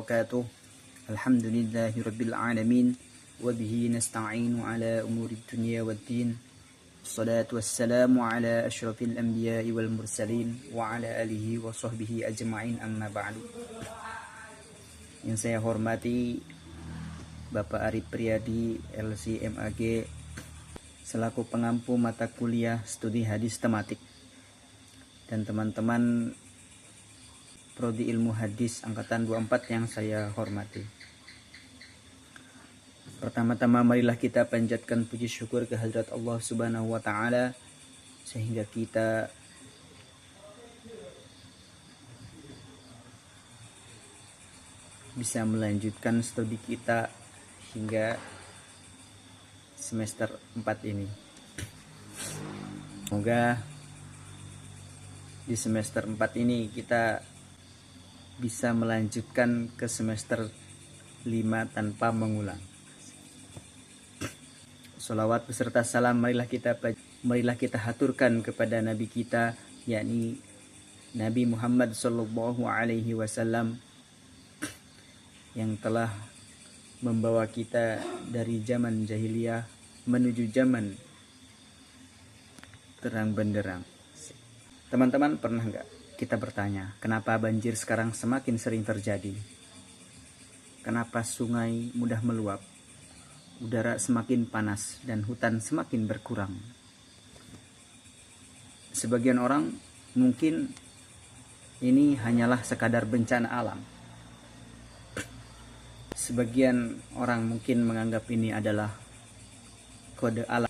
wabarakatuh. Alhamdulillahirabbil alamin wa bihi nasta'inu ala umurid dunya waddin. Wassalatu wassalamu ala asyrafil anbiya'i wal mursalin wa ala alihi wa sahbihi ajma'in, amma ba'du. Yang saya hormati Bapak Arif Priyadi LC MAG selaku pengampu mata kuliah studi hadis tematik, dan teman-teman Prodi Ilmu Hadis Angkatan 24 yang saya hormati. Pertama-tama marilah kita panjatkan puji syukur kehadirat Allah Subhanahu wa Ta'ala sehingga kita bisa melanjutkan studi kita hingga semester 4 ini. Semoga di semester 4 ini kita bisa melanjutkan ke semester 5 tanpa mengulang. Sholawat beserta salam marilah kita haturkan kepada Nabi kita, yakni Nabi Muhammad Sallallahu Alaihi Wasallam, yang telah membawa kita dari zaman jahiliyah menuju zaman terang benderang. Teman-teman, pernah nggak kita bertanya, kenapa banjir sekarang semakin sering terjadi? Kenapa sungai mudah meluap, udara semakin panas, dan hutan semakin berkurang? Sebagian orang mungkin ini hanyalah sekadar bencana alam. Sebagian orang mungkin menganggap ini adalah kode alam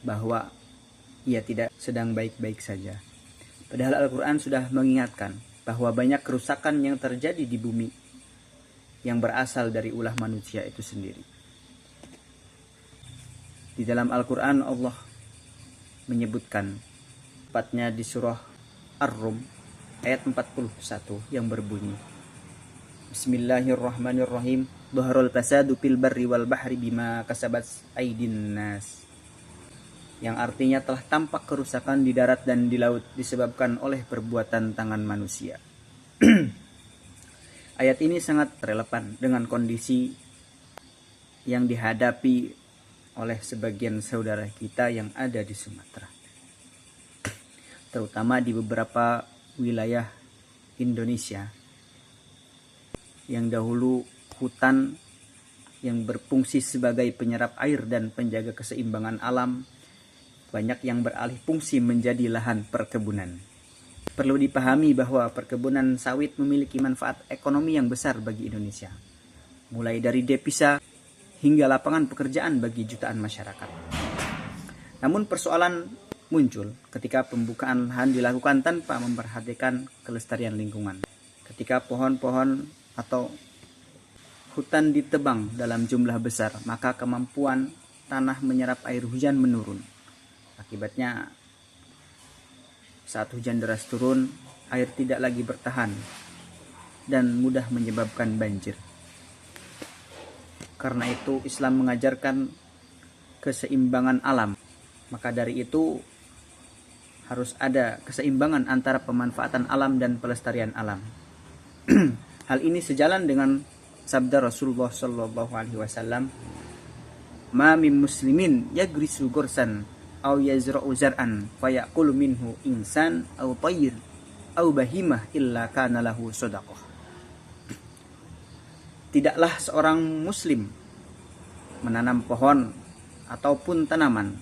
bahwa ia tidak sedang baik-baik saja. Padahal Al-Quran sudah mengingatkan bahwa banyak kerusakan yang terjadi di bumi yang berasal dari ulah manusia itu sendiri. Di dalam Al-Quran Allah menyebutkan, tepatnya di surah Ar-Rum ayat 41 yang berbunyi, Bismillahirrahmanirrahim, Dhaharul fasadu fil barri wal bahri bima kasabat aydin nas, yang artinya telah tampak kerusakan di darat dan di laut disebabkan oleh perbuatan tangan manusia. Ayat ini sangat relevan dengan kondisi yang dihadapi oleh sebagian saudara kita yang ada di Sumatera, terutama di beberapa wilayah Indonesia yang dahulu hutan yang berfungsi sebagai penyerap air dan penjaga keseimbangan alam banyak yang beralih fungsi menjadi lahan perkebunan. Perlu dipahami bahwa perkebunan sawit memiliki manfaat ekonomi yang besar bagi Indonesia, mulai dari devisa hingga lapangan pekerjaan bagi jutaan masyarakat. Namun persoalan muncul ketika pembukaan lahan dilakukan tanpa memperhatikan kelestarian lingkungan. Ketika pohon-pohon atau hutan ditebang dalam jumlah besar, maka kemampuan tanah menyerap air hujan menurun. Akibatnya saat hujan deras turun, air tidak lagi bertahan dan mudah menyebabkan banjir. Karena itu Islam mengajarkan keseimbangan alam. Maka dari itu harus ada keseimbangan antara pemanfaatan alam dan pelestarian alam. Hal ini sejalan dengan sabda Rasulullah Sallallahu Alaihi Wasallam, "Ma min muslimin yagrisu gursan aw yazra'u zar'an fayaqulu minhu insan aw tayr aw bahimah illa kana lahu shadaqah." Tidaklah seorang muslim menanam pohon ataupun tanaman,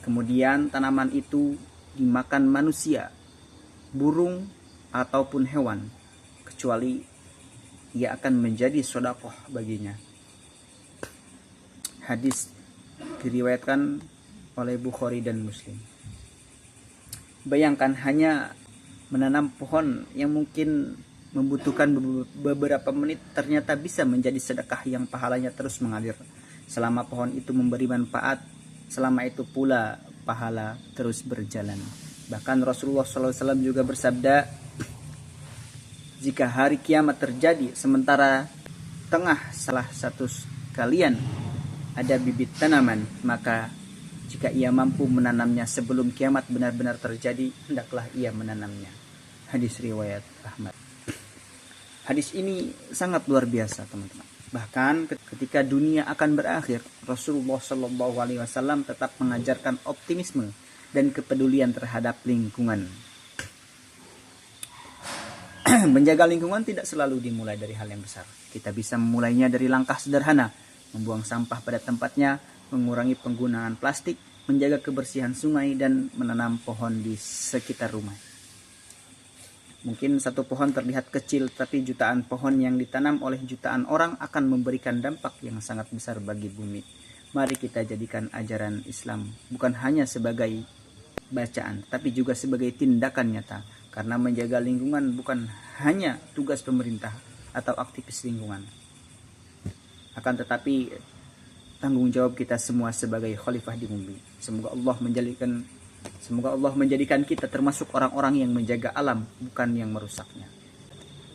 kemudian tanaman itu dimakan manusia, burung ataupun hewan, kecuali ia akan menjadi sedekah baginya. Hadis diriwayatkan oleh Bukhari dan Muslim. Bayangkan hanya menanam pohon yang mungkin membutuhkan beberapa menit, ternyata bisa menjadi sedekah yang pahalanya terus mengalir. Selama pohon itu memberi manfaat, selama itu pula pahala terus berjalan. Bahkan Rasulullah SAW juga bersabda, jika hari kiamat terjadi sementara tengah salah satu kalian ada bibit tanaman, maka jika ia mampu menanamnya sebelum kiamat benar-benar terjadi, hendaklah ia menanamnya. Hadis riwayat Ahmad. Hadis ini sangat luar biasa, teman-teman. Bahkan ketika dunia akan berakhir, Rasulullah Shallallahu Alaihi Wasallam tetap mengajarkan optimisme dan kepedulian terhadap lingkungan. Menjaga lingkungan tidak selalu dimulai dari hal yang besar. Kita bisa memulainya dari langkah sederhana, membuang sampah pada tempatnya, mengurangi penggunaan plastik, menjaga kebersihan sungai, dan menanam pohon di sekitar rumah. Mungkin satu pohon terlihat kecil, tapi jutaan pohon yang ditanam oleh jutaan orang akan memberikan dampak yang sangat besar bagi bumi. Mari kita jadikan ajaran Islam bukan hanya sebagai bacaan, tapi juga sebagai tindakan nyata. Karena menjaga lingkungan bukan hanya tugas pemerintah atau aktivis lingkungan. Akan tetapi tanggung jawab kita semua sebagai khalifah di bumi. Semoga Allah menjadikan kita termasuk orang-orang yang menjaga alam, bukan yang merusaknya.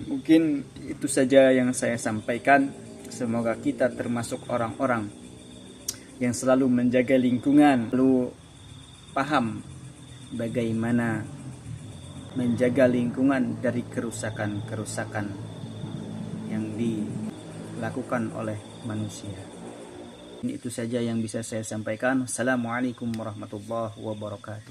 Mungkin itu saja yang saya sampaikan. Semoga kita termasuk orang-orang yang selalu menjaga lingkungan, lalu paham bagaimana menjaga lingkungan dari kerusakan-kerusakan yang dilakukan oleh manusia. Itu saja yang bisa saya sampaikan. Assalamualaikum warahmatullahi wabarakatuh.